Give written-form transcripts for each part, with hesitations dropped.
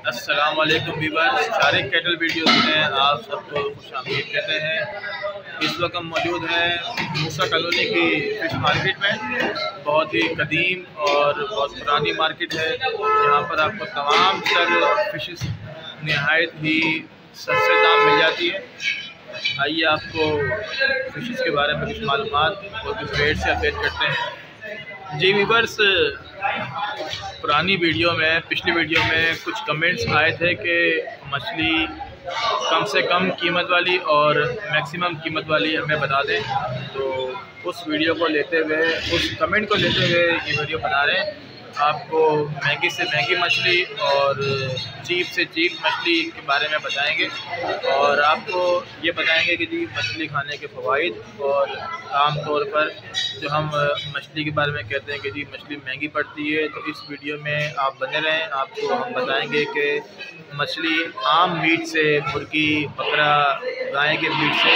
अस्सलाम वालेकुम viewers, Shariq cattle videos में आप सबको खुशामदीद कहते हैं। इस वक्त हम मौजूद हैं मूसा कॉलोनी की फिश मार्केट में। बहुत ही कदीम और बहुत पुरानी मार्केट है। यहाँ पर आपको तमाम तर फिशेस नहायत ही सस्ते दाम मिल जाती है। आइए आपको फिशेस के बारे में कुछ मालूमात और कुछ रेट से अपडेट करते हैं। जी व्यूअर्स, पुरानी वीडियो में पिछली वीडियो में कुछ कमेंट्स आए थे कि मछली कम से कम कीमत वाली और मैक्सिमम कीमत वाली हमें बता दें। तो उस वीडियो को लेते हुए, उस कमेंट को लेते हुए ये वीडियो बना रहे हैं। आपको महंगी से महंगी मछली और चीप से चीप मछली के बारे में बताएंगे और आपको ये बताएंगे कि जी मछली खाने के फ़वाइद। और आम तौर पर जो हम मछली के बारे में कहते हैं कि जी मछली महंगी पड़ती है, तो इस वीडियो में आप बने रहें। आपको हम बताएंगे कि मछली आम मीट से, मुर्गी, बकरा, गाय के मीट से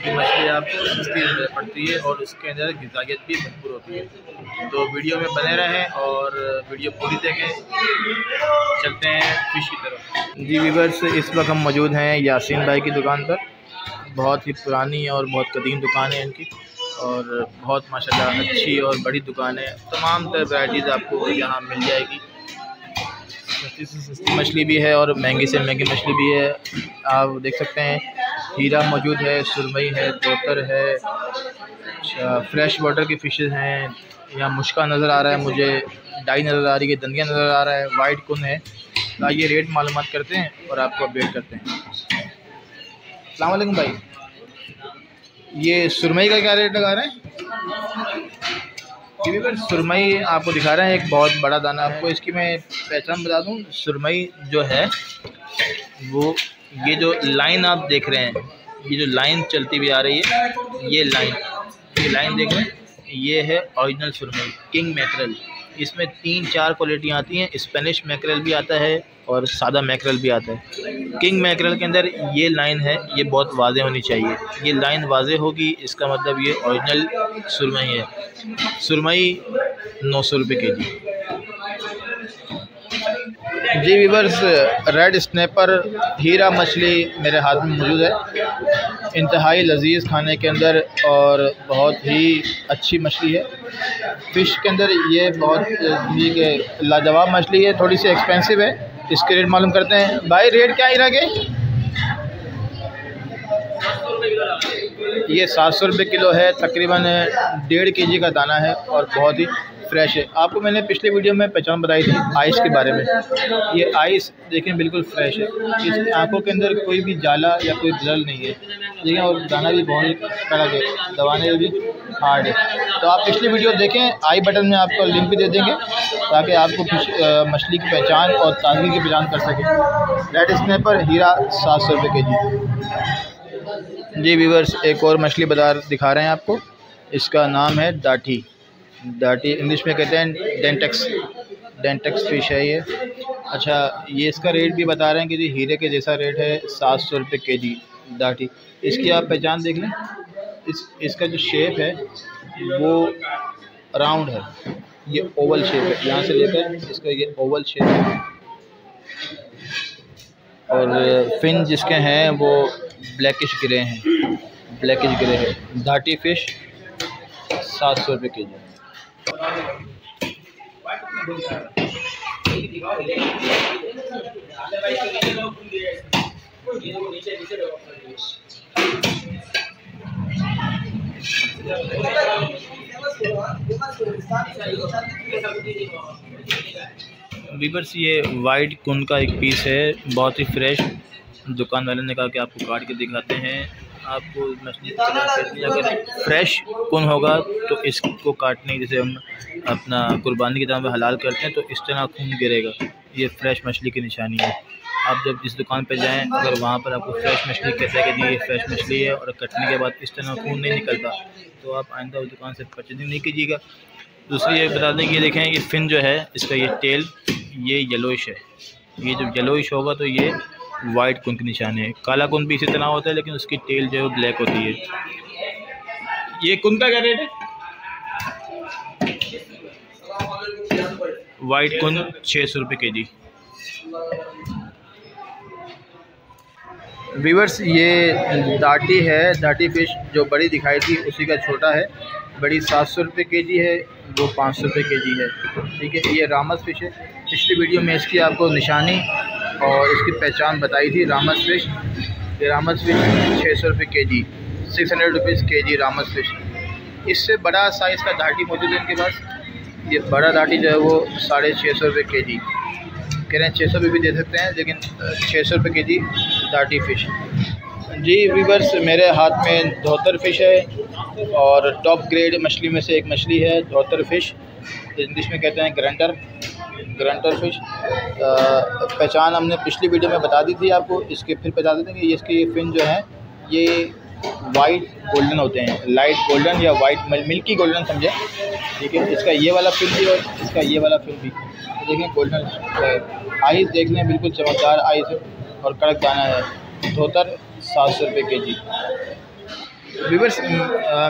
ये मछली आपको सस्ती पड़ती है और उसके अंदर ग़िज़ाइयत भी भरपूर होती है। तो वीडियो में बने रहें और वीडियो पूरी देखें। चलते हैं फिश की तरफ। जी व्यूअर्स, इस वक्त हम मौजूद हैं यासीन भाई की दुकान पर। बहुत ही पुरानी और बहुत कदीम दुकान है इनकी और बहुत माशाल्लाह अच्छी और बड़ी दुकान है। तमाम तरह वैराइटीज़ आपको यहाँ मिल जाएगी। सस्ती से सस्ती मछली भी है और महंगी से महंगी मछली भी है। आप देख सकते हैं हीरा मौजूद है, सुरमई है, तोतर है, अच्छा फ्रेश वाटर की फ़िशेज़ हैं। यहाँ मुश्का नज़र आ रहा है मुझे, डाई नज़र आ रही है, दंदिया नज़र आ रहा है, वाइट कुन है। तो आइए रेट मालूमात करते हैं और आपको अपडेट करते हैं। अस्सलाम वालेकुम भाई, ये सुरमई का क्या रेट लगा रहे हैं? सुरमई आपको दिखा रहे हैं, एक बहुत बड़ा दाना। आपको इसकी मैं पहचान बता दूं, सुरमई जो है वो ये जो लाइन आप देख रहे हैं, ये जो लाइन चलती हुई आ रही है, ये लाइन देख रहे हैं, ये है ओरिजिनल सुरमई, किंग मैकरल। इसमें 3-4 क्वालिटियाँ आती हैं। स्पेनिश मैकरल भी आता है और सादा मैकरल भी आता है। किंग मैकरल के अंदर ये लाइन है, ये बहुत वाज़े होनी चाहिए। ये लाइन वाज़े होगी, इसका मतलब ये ओरिजिनल सुरमई है। सुरमई 900 रुपये केजी। जी व्यूअर्स, रेड स्नैपर हीरा मछली मेरे हाथ में मौजूद है। इंतहाई लजीज खाने के अंदर और बहुत ही अच्छी मछली है। फ़िश के अंदर ये बहुत लाजवाब मछली है। थोड़ी सी एक्सपेंसिव है, इसके रेट मालूम करते हैं। भाई रेट क्या ही रखे? ये 700 रुपये किलो है। तकरीबन 1.5 केजी का दाना है और बहुत ही फ्रेश है। आपको मैंने पिछले वीडियो में पहचान बताई थी आइस के बारे में। ये आइस देखें बिल्कुल फ्रेश है। इसकी आंखों के अंदर कोई भी जाला या कोई ब्लर नहीं है, ठीक है। और दाना भी बहुत ही कड़क है, दबाने भी हार्ड है। तो आप पिछली वीडियो देखें, आई बटन में आपको लिंक भी दे देंगे ताकि आपको मछली की पहचान और ताजगी की पहचान कर सकें। रेड स्नैपर हीरा 700 रुपये केजी। जी व्यूअर्स, एक और मछली बाजार दिखा रहे हैं आपको। इसका नाम है डाटी। इंग्लिश में कहते हैं डेंटेक्स फ़िश है ये। अच्छा, ये इसका रेट भी बता रहे हैं कि जी हीरे के जैसा रेट है, 700 रुपये केजी डाटी। इसकी आप पहचान देख लें, इसका जो शेप है वो राउंड है, ये ओवल शेप है। यहाँ से लेकर इसका ये ओवल शेप है और फिन जिसके हैं वो ब्लैकिश ग्रे है। डाटी फ़िश 700 रुपये केजी। वीवर्स, ये वाइट कुन का एक पीस है, बहुत ही फ्रेश। दुकान वाले ने कहा कि आपको काट के दिखाते हैं। आपको मछली अगर फ्रेश कुन होगा तो इसको काटने, जैसे हम अपना कुर्बानी की तरह पे हलाल करते हैं, तो इस तरह खून गिरेगा। ये फ्रेश मछली की निशानी है। आप जब जिस दुकान पे जाएं, अगर वहाँ पर आपको फ्रेश मछली कहते हैं कि जी ये फ्रेश मछली है और कटने के बाद इस तरह खून नहीं निकलता, तो आप आइंदा उस दुकान से परचेजिंग नहीं कीजिएगा। दूसरी ये बता दें कि देखें, ये फिन जो है इसका, ये टेल ये येलोइश है। ये जब येलोइश होगा तो ये वाइट कुन की निशानी है। काला कुन भी इसी तरह होता है, लेकिन उसकी टेल जो है ब्लैक होती है। ये कुन का क्या रेट है? वाइट कुन 600 रुपये केजी। व्यूअर्स ये दाटी है, दाटी फ़िश जो बड़ी दिखाई थी उसी का छोटा है। बड़ी 700 रुपये केजी है, वो 500 रुपये केजी है। ठीक है, ये रामस फ़िश है। पिछली वीडियो में इसकी आपको निशानी और इसकी पहचान बताई थी, रामस फ़िश। ये रामस फ़िश 600 रुपये केजी, 600 रुपीज़ केजी रामस फ़िश। इससे बड़ा साइज़ का दाटी मौजूद है इनके पास। ये बड़ा दाटी जो है वो 650 रुपये केजी कह रहे हैं, 600 रुपये भी दे सकते हैं, लेकिन 600 रुपये केजी दाटी फ़िश। जी व्यूअर्स, मेरे हाथ में धोतर फ़िश है और टॉप ग्रेड मछली में से एक मछली है धोतर फ़िश, इंग्लिश में कहते हैं ग्रंटर फ़िश। पहचान हमने पिछली वीडियो में बता दी थी आपको, इसके फिर बता देते हैं कि इसके फिन जो हैं ये वाइट गोल्डन होते हैं, लाइट गोल्डन या वाइट मिल्की गोल्डन समझें। ठीक है, इसका ये वाला फिन भी और इसका ये वाला फिन भी देखें गोल्डन। आइस देख लें, बिल्कुल चमकदार आइस और कड़क दाना है। धोतर 700 रुपये केजी। व्यूअर्स,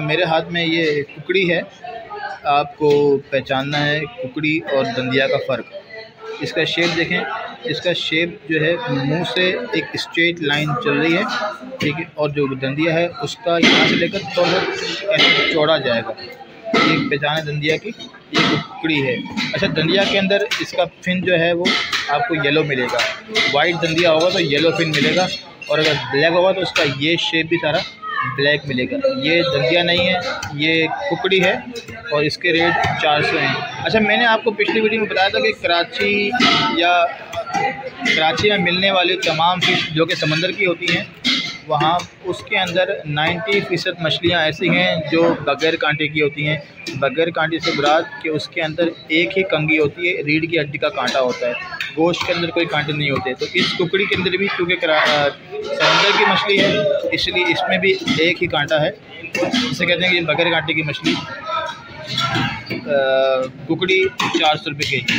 मेरे हाथ में ये कुकड़ी है। आपको पहचानना है कुकड़ी और दंदिया का फ़र्क। इसका शेप देखें, इसका शेप जो है मुंह से एक स्ट्रेट लाइन चल रही है। ठीक है, और जो दंदिया है उसका यहाँ से लेकर थोड़ा ऐसे चौड़ा जाएगा। ये पहचान है दंदिया की, ये कुकड़ी है। अच्छा, दंदिया के अंदर इसका फिन जो है वो आपको येलो मिलेगा। वाइट दंदिया होगा तो येलो फिन मिलेगा, और अगर ब्लैक होगा तो उसका ये शेप भी सारा ब्लैक मिलेगा। ये दंदिया नहीं है, ये कुकड़ी है और इसके रेट 400 हैं। अच्छा, मैंने आपको पिछली वीडियो में बताया था कि कराची में मिलने वाली तमाम फ़िश जो कि समंदर की होती हैं, वहाँ उसके अंदर 90% मछलियाँ ऐसी हैं जो बगैर कांटे की होती हैं। बगैर कांटे से मुराद कि उसके अंदर एक ही कंगी होती है, रीढ़ की हड्डी का कांटा होता है, गोश्त के अंदर कोई कांटे नहीं होते। तो इस कुकड़ी के अंदर भी क्योंकि समंदर की मछली है, इसलिए इसमें भी एक ही कांटा है, जिसे कहते हैं कि बगैर कांटे की मछली। कुकड़ी 400 रुपये केजी।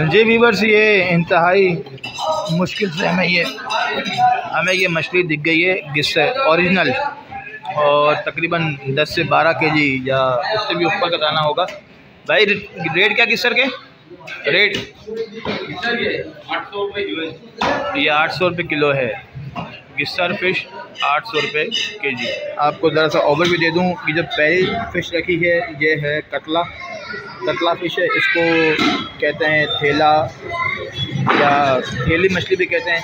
जी व्यूअर्स, ये इंतहाई मुश्किल से हमें ये मछली दिख गई है गिस्सर ओरिजिनल, और तकरीबन 10 से 12 केजी या उससे भी ऊपर का दाना होगा। भाई रेट क्या गिस्सर के रेट? ये 800 रुपये किलो है गिस्सर फ़िश, 800 रुपये केजी। आपको ज़रा सा ओवरव्यू दे दूँ कि जो पहली फ़िश रखी है ये है कतला फ़िश है। इसको कहते हैं थेला या थेली मछली भी कहते हैं।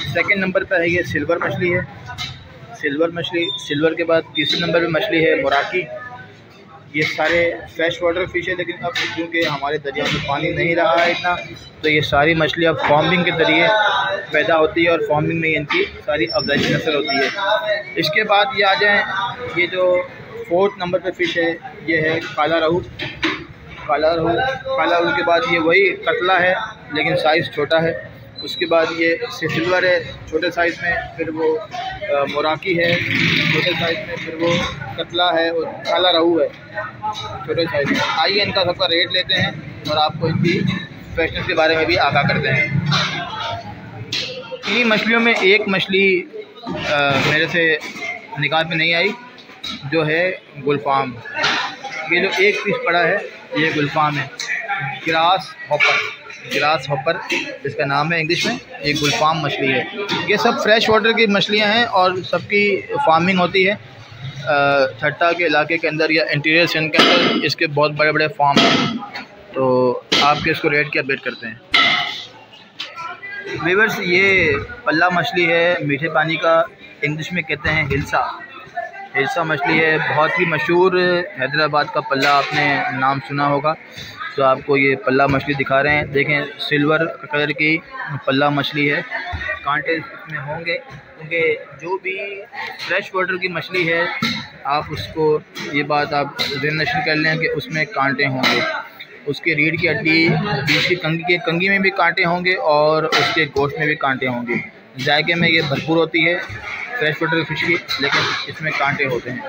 सेकंड नंबर पर है ये सिल्वर मछली है, सिल्वर के बाद तीसरे नंबर पे मछली है मोराकी। ये सारे फ्रेश वाटर फ़िश है, लेकिन अब क्योंकि हमारे दरिया में पानी नहीं रहा है इतना, तो ये सारी मछलियाँ फार्मिंग के ज़रिए पैदा होती है और फार्मिंग में इनकी सारी अफजाइशी नस्ल होती है। इसके बाद ये आ जाएँ, ये जो 4th नंबर पे फ़िश है ये है काला रहू के बाद ये वही कतला है लेकिन साइज़ छोटा है। उसके बाद ये सिल्वर है छोटे साइज़ में, फिर वो मोराकी है छोटे साइज़ में, फिर वो कतला है और काला रहू है छोटे साइज़ में। आइए इनका सबका रेट लेते हैं और आपको इनकी फ्रेशनेस के बारे में भी आगाह करते हैं। इन्हीं मछलियों में एक मछली मेरे से निगाह में नहीं आई, जो है गुलफाम। ये जो एक पीस पड़ा है ये गुलफाम है, ग्रास हॉपर इसका नाम है इंग्लिश में। ये गुलफाम मछली है। ये सब फ्रेश वाटर की मछलियां हैं और सबकी फार्मिंग होती है ठट्टा के इलाके के अंदर या इंटीरियर सीन के अंदर। इसके बहुत बड़े बड़े फार्म हैं, तो आपके इसको रेट की अपडेट करते हैं। व्यूअर्स, ये पल्ला मछली है मीठे पानी का, इंग्लिश में कहते हैं हिल्सा मछली है। बहुत ही मशहूर हैदराबाद का पल्ला, आपने नाम सुना होगा। तो आपको ये पल्ला मछली दिखा रहे हैं, देखें सिल्वर कलर की पल्ला मछली है। कांटे इसमें होंगे क्योंकि जो भी फ्रेश वाटर की मछली है आप उसको, ये बात आप ज़हन कर लें कि उसमें कांटे होंगे। उसके रीढ़ की हड्डी, बीच की कंगी में भी कांटे होंगे और उसके गोश्त में भी कांटे होंगे। जायके में ये भरपूर होती है फ्रेश वाटर फिश की, लेकिन इसमें कांटे होते हैं।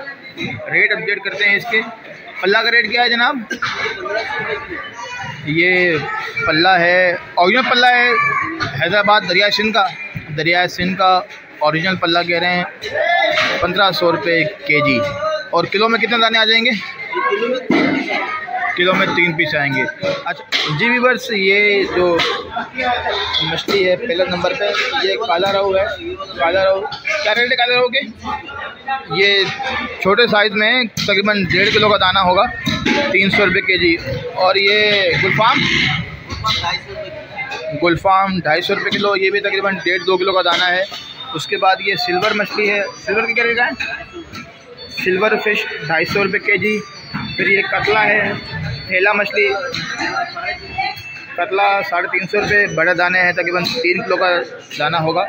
रेट अपडेट करते हैं इसके। पल्ला का रेट क्या है जनाब? ये पल्ला है, ओरिजिनल पल्ला है हैदराबाद दरिया सिंध का ओरिजिनल पल्ला कह रहे हैं 1500 रुपये केजी। और किलो में कितने दाने आ जाएंगे? किलो में 3 पीस आएंगे। अच्छा जी व्यूअर्स, ये जो मछली है पहले नंबर पे, ये काला रोहू है। काला रोहू क्या रेट है काला रोहू के? ये छोटे साइज़ में तकरीबन 1.5 किलो का दाना होगा, 300 रुपये केजी। और ये गुलफाम 250 रुपये किलो, ये भी तकरीबन 1.5-2 किलो का दाना है। उसके बाद ये सिल्वर मछली है। सिल्वर की क्या रेट है? सिल्वर फिश 250 रुपये केजी। फिर ये कतला है, ठेला मछली, कतला 350 रुपये। बड़े दाने हैं, तकरीबन 3 किलो का दाना होगा।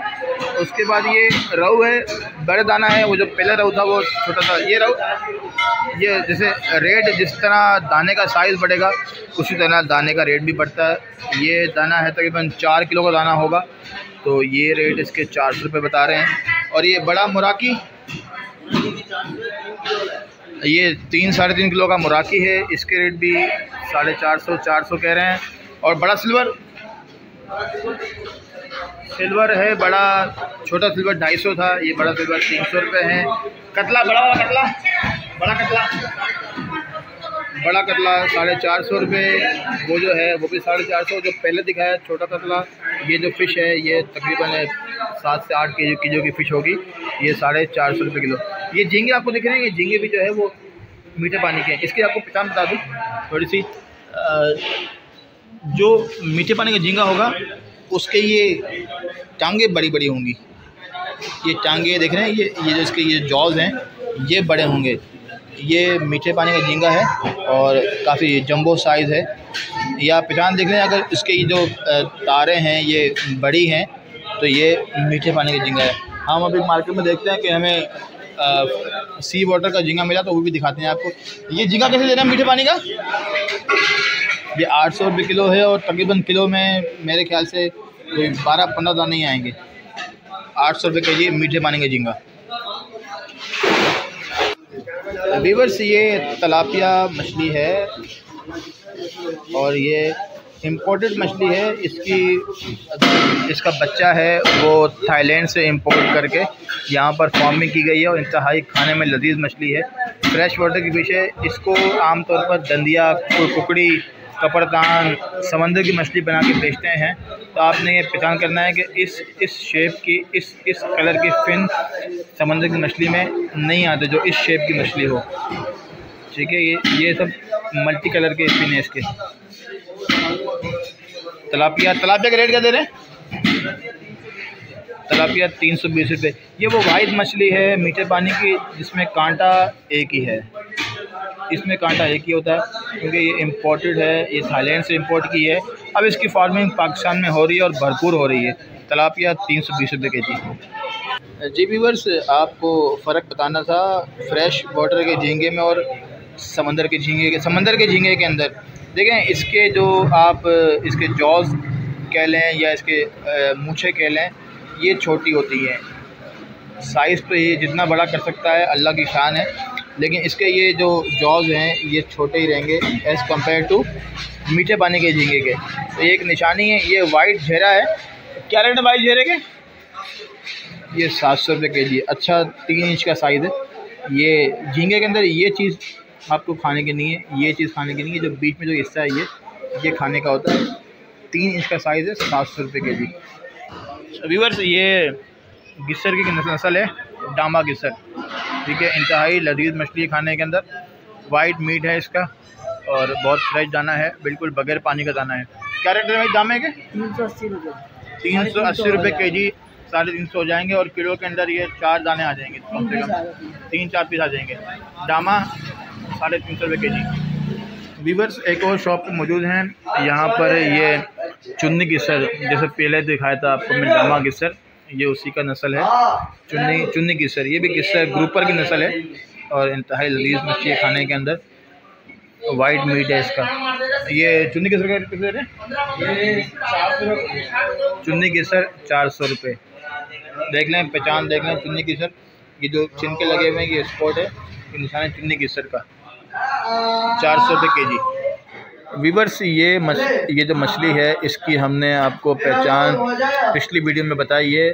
उसके बाद ये रोहू है, बड़ा दाना है। वो जो पहले रोहू था वो छोटा था। ये रोहू, ये जैसे रेट जिस तरह दाने का साइज़ बढ़ेगा उसी तरह दाने का रेट भी बढ़ता है। ये दाना है तकरीबन 4 किलो का दाना होगा, तो ये रेट इसके 400 रुपये बता रहे हैं। और ये बड़ा मुराकी, ये 3-3.5 किलो का मुराकी है, इसके रेट भी 450 कह रहे हैं। और बड़ा सिल्वर है, बड़ा छोटा सिल्वर 250 था, ये बड़ा सिल्वर 300 रुपये है। कतला, बड़ा कतला 450 रुपये। वो जो है वो भी 450। जो पहले दिखाया छोटा कतला, ये जो फ़िश है ये तकरीबन 7 से 8 किलो की फ़िश होगी, ये 450 रुपये किलो। ये झींगे आपको दिख रहे हैं, ये झींगे भी जो है वो मीठे पानी के हैं। इसकी आपको पहचान बता दूँ थोड़ी सी। जो मीठे पानी का झींगा होगा उसके ये टांगे बड़ी बड़ी होंगी। ये टांगे देख रहे हैं, ये जो इसके ये जॉज़ हैं ये बड़े होंगे। ये मीठे पानी का झींगा है और काफ़ी जंबो साइज़ है। ये आप पहचान देख रहे हैं, अगर इसके ये जो तारे हैं ये बड़ी हैं तो ये मीठे पानी का झींगा है। हम अभी मार्केट में देखते हैं कि हमें सी वाटर का झींगा मिला, तो वो भी दिखाते हैं आपको। ये झींगा कैसे दे रहे हैं मीठे पानी का? ये 800 रुपये किलो है और तकरीबन किलो में मेरे ख्याल से कोई 12-15 दाने ही आएंगे। 800 रुपये केजी मीठे पानी का झींगा। व्यूअर्स, ये तलापिया मछली है और ये इम्पोर्टेड मछली है। इसका बच्चा है वो थाईलैंड से इंपोर्ट करके यहाँ पर फार्मिंग की गई है और इंतहाई खाने में लजीज मछली है। फ्रेश वाटर की फिश है। इसको आमतौर पर दंदिया, कुकड़ी, कपड़तान, समंदर की मछली बना के बेचते हैं। तो आपने ये पहचान करना है कि इस शेप की, इस कलर की फिन समंदर की मछली में नहीं आते, जो इस शेप की मछली हो। ठीक है, ये सब मल्टी कलर के फिन है इसके। तलापिया का रेट क्या दे रहे हैं? तलापिया 320 रुपये। ये वो वाइट मछली है मीठे पानी की जिसमें कांटा एक ही है। इसमें कांटा एक ही होता है क्योंकि ये इम्पोर्टेड है, ये थाईलैंड से इंपोर्ट की है। अब इसकी फार्मिंग पाकिस्तान में हो रही है और भरपूर हो रही है। तलापिया 320 रुपये केजी। जी व्यूअर्स, आपको फ़र्क बताना था फ्रेश वाटर के झींगे में और समंदर के झींगे के अंदर। देखें, इसके जो आप इसके जॉज़ कह लें या इसके मूँछें कह लें, ये छोटी होती हैं। साइज़ तो ये जितना बड़ा कर सकता है अल्लाह की शान है, लेकिन इसके ये जो जॉज़ हैं ये छोटे ही रहेंगे एज़ कम्पेयर टू मीठे पानी के झींगे के। तो ये एक निशानी है। ये वाइट झेरा है। क्या रेट है वाइट झेरे के? ये 700 रुपये केजी। अच्छा, 3 इंच का साइज़ है। ये झींगे के अंदर ये चीज़ आपको खाने की नहीं है, ये चीज़ खाने की नहीं है। जो बीच में जो हिस्सा है ये खाने का होता है। 3 इंच का साइज़ है, 700 रुपये केजी। व्यूअर्स, ये गिस्सर की नस्ल है, डामा गिस्सर। ठीक है, इंतहाई लजीज मछली खाने के अंदर। वाइट मीट है इसका और बहुत फ्रेश दाना है, बिल्कुल बगैर पानी का दाना है। क्या रेट है भाई दामे के? 380 रुपये। 380 रुपये केजी, 350 हो जाएंगे और किलो के अंदर ये 4 दाने आ जाएंगे, कम से कम 3-4 पीस आ जाएंगे। डामा 350 रुपये केजी। व्यूअर्स, एक और शॉप पे मौजूद हैं। यहाँ पर ये चुन्नी गिस्सर, जैसे पहले दिखाया था आपको मैं डामा गिस्सर, ये उसी का नस्ल है। चुन्नी गिस्सर, ये भी गिस्सर ग्रुपर की नस्ल है और इंतहाई लजीज मछली है खाने के अंदर। वाइट मीट है इसका। ये चुन्नी गिस्सर का कितने है? चुन्नी गिस्सर 400 रुपये। देख लें, पहचान देख लें चुन्नी गिस्सर। ये जो छिनके लगे हुए हैं ये स्पॉट है, ये निशान है चुन्नी गिस्सर का। 400 रुपये केजी। व्यूअर्स, ये जो मछली है इसकी हमने आपको पहचान पिछली वीडियो में बताई है।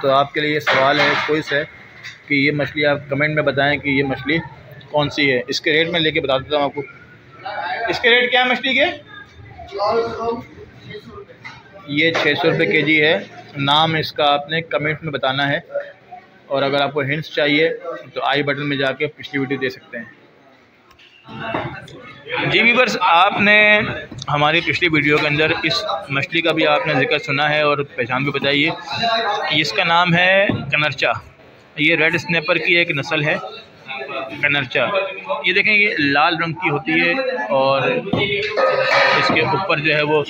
तो आपके लिए ये सवाल है, क्विज़ है कि ये मछली आप कमेंट में बताएं कि ये मछली कौन सी है। इसके रेट में लेके बता देता हूँ आपको। इसके रेट क्या है मछली के? ये 600 रुपये के जी है। नाम इसका आपने कमेंट में बताना है, और अगर आपको हिंट्स चाहिए तो आई बटन में जाके पिछली वीडियो दे सकते हैं। जी व्यूअर्स, आपने हमारी पिछली वीडियो के अंदर इस मछली का भी आपने जिक्र सुना है और पहचान भी बताइए। इसका नाम है कनरचा। ये रेड स्नैपर की एक नस्ल है कनरचा। ये देखें, ये लाल रंग की होती है और इसके ऊपर जो है वो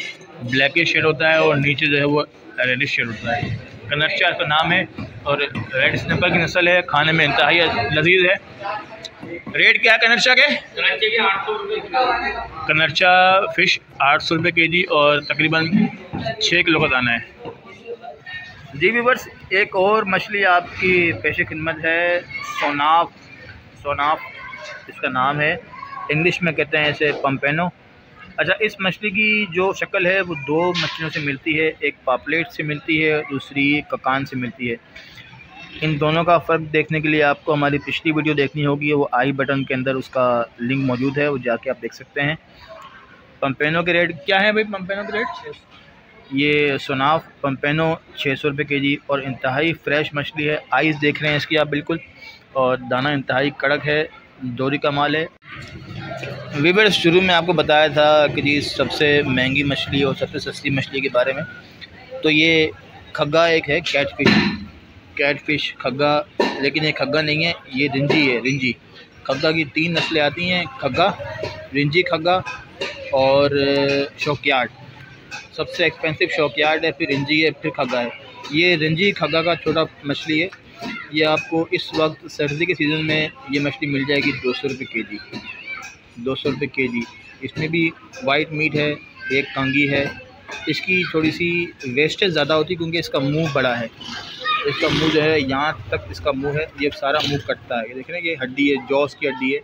ब्लैकिश शेड होता है और नीचे जो है वो रेडिश शेड होता है। कनरचा का नाम है और रेड स्नैपर की नस्ल है। खाने में इंतहाई लजीज है। रेट क्या है कनरचा के? कनरचा फ़िश 800 रुपये के जी और तकरीबन 6 किलो का दाना है। जी व्यूअर्स, एक और मछली आपकी पेश खिदमत है, सोनाफ। सोनाफ इसका नाम है, इंग्लिश में कहते हैं इसे पम्पेनो। अच्छा, इस मछली की जो शक्ल है वो दो मछलियों से मिलती है, एक पापलेट से मिलती है, दूसरी ककान से मिलती है। इन दोनों का फ़र्क देखने के लिए आपको हमारी पिछली वीडियो देखनी होगी, वो आई बटन के अंदर उसका लिंक मौजूद है, वो जाके आप देख सकते हैं। पम्पेनो के रेट क्या है भाई? पम्पेनो के रेट, ये सोनाफ पम्पेनो 600 रुपये के जी और इंतहाई फ्रेश मछली है। आइस देख रहे हैं इसकी आप बिल्कुल, और दाना इंतहाई कड़क है, दोरी का माल है। वीवर्स, शुरू में आपको बताया था कि जी सबसे महंगी मछली और सबसे सस्ती मछली के बारे में, तो ये खग्गा एक है, कैटफ़िश खग्गा, लेकिन ये खग्गा नहीं है, ये रिंजी है। रिंजी खग्गा की 3 नस्लें आती हैं, खग्गा, रिंजी खग्गा और शौकयार्ड। सबसे एक्सपेंसिव शौकयार्ड है, फिर रिंजी है, फिर खग्गा है। ये रिंजी खग्गा का छोटा मछली है। ये आपको इस वक्त सर्दी के सीज़न में ये मछली मिल जाएगी 200 रुपये के जी। 200 रुपये के जी। इसमें भी वाइट मीट है, एक कंगी है। इसकी थोड़ी सी वेस्टेज ज़्यादा होती है क्योंकि इसका मुंह बड़ा है। इसका मुंह जो है यहाँ तक इसका मुंह है, ये सारा मुंह कटता है। ये देख रहे हैं, ये हड्डी है, जॉस की हड्डी है।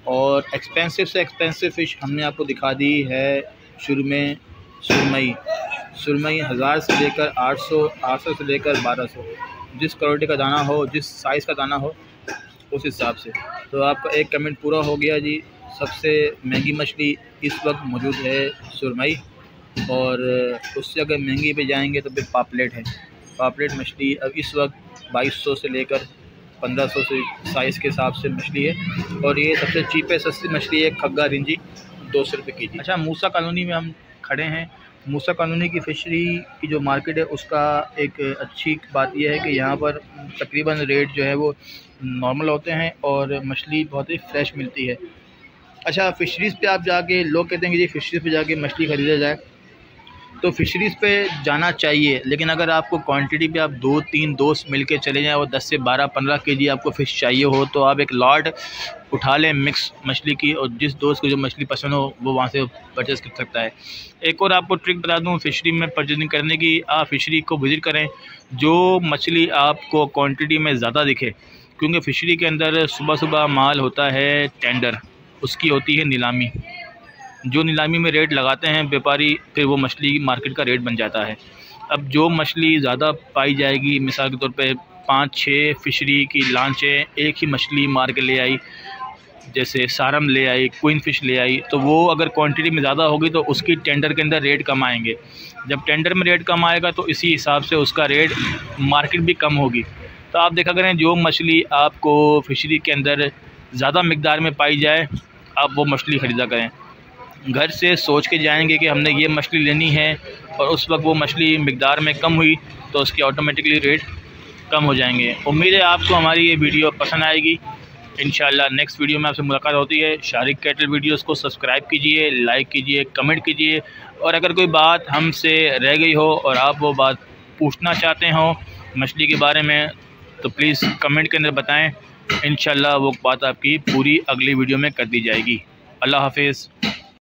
और एक्सपेंसिव से एक्सपेंसिव फ़िश हमने आपको दिखा दी है शुरू में, सुरमई। सुरमई 1000 से लेकर 800, 800 से लेकर 1200। जिस क्वालिटी का दाना हो, जिस साइज़ का दाना हो, उस हिसाब से। तो आपका एक कमेंट पूरा हो गया जी। सबसे महंगी मछली इस वक्त मौजूद है सुरमई, और उससे अगर महंगी पे जाएंगे तो फिर पापलेट है। पापलेट मछली अब इस वक्त 2200 से लेकर 1500 से साइज़ के हिसाब से मछली है। और ये सबसे चीपेस्ट सस्ती मछली है खग्गा रिंजी, 200 रुपये के जी। अच्छा, मूसा कॉलोनी में हम खड़े हैं। मूसा कॉलोनी की फ़िशरी की जो मार्केट है, उसका एक अच्छी बात यह है कि यहाँ पर तकरीबन रेट जो है वो नॉर्मल होते हैं और मछली बहुत ही फ्रेश मिलती है। अच्छा, फ़िशरीज़ पे आप जाके, लोग कहते हैं कि जी फ़िशरीज़ पे जाके मछली ख़रीदा जाए, तो फ़िशरीज़ पे जाना चाहिए, लेकिन अगर आपको क्वांटिटी पे आप 2-3 दोस्त मिलके चले जाएं और 10 से 12-15 केजी आपको फ़िश चाहिए हो, तो आप एक लॉट उठा लें मिक्स मछली की, और जिस दोस्त को जो मछली पसंद हो वो वहाँ से परचेज़ कर सकता है। एक और आपको ट्रिक बता दूँ फ़िशरी में परचेजिंग करने की, आप फ़िशरी को विज़िट करें जो मछली आपको क्वान्टिटी में ज़्यादा दिखे, क्योंकि फ़िशरी के अंदर सुबह सुबह माल होता है टेंडर, उसकी होती है नीलामी। जो नीलामी में रेट लगाते हैं व्यापारी, फिर वो मछली मार्केट का रेट बन जाता है। अब जो मछली ज़्यादा पाई जाएगी, मिसाल के तौर पे 5-6 फ़िशरी की लांचें एक ही मछली मार के ले आई, जैसे सारम ले आई, क्वीन फ़िश ले आई, तो वो अगर क्वांटिटी में ज़्यादा होगी तो उसकी टेंडर के अंदर रेट कम आएंगे। जब टेंडर में रेट कम आएगा तो इसी हिसाब से उसका रेट मार्केट भी कम होगी। तो आप देखा करें, जो मछली आपको फ़िशरी के अंदर ज़्यादा मिकदार में पाई जाए, आप वो मछली ख़रीदा करें। घर से सोच के जाएंगे कि हमने ये मछली लेनी है, और उस वक्त वो मछली मिकदार में कम हुई तो उसकी ऑटोमेटिकली रेट कम हो जाएंगे। उम्मीद है आपको हमारी ये वीडियो पसंद आएगी। इंशाल्लाह नेक्स्ट वीडियो में आपसे मुलाकात होती है। शारिक कैटल वीडियोस को सब्सक्राइब कीजिए, लाइक कीजिए, कमेंट कीजिए, और अगर कोई बात हमसे रह गई हो और आप वो बात पूछना चाहते हो मछली के बारे में, तो प्लीज़ कमेंट के अंदर बताएँ। इंशाल्लाह वो बात आपकी पूरी अगली वीडियो में कर दी जाएगी। अल्लाह हाफिज़।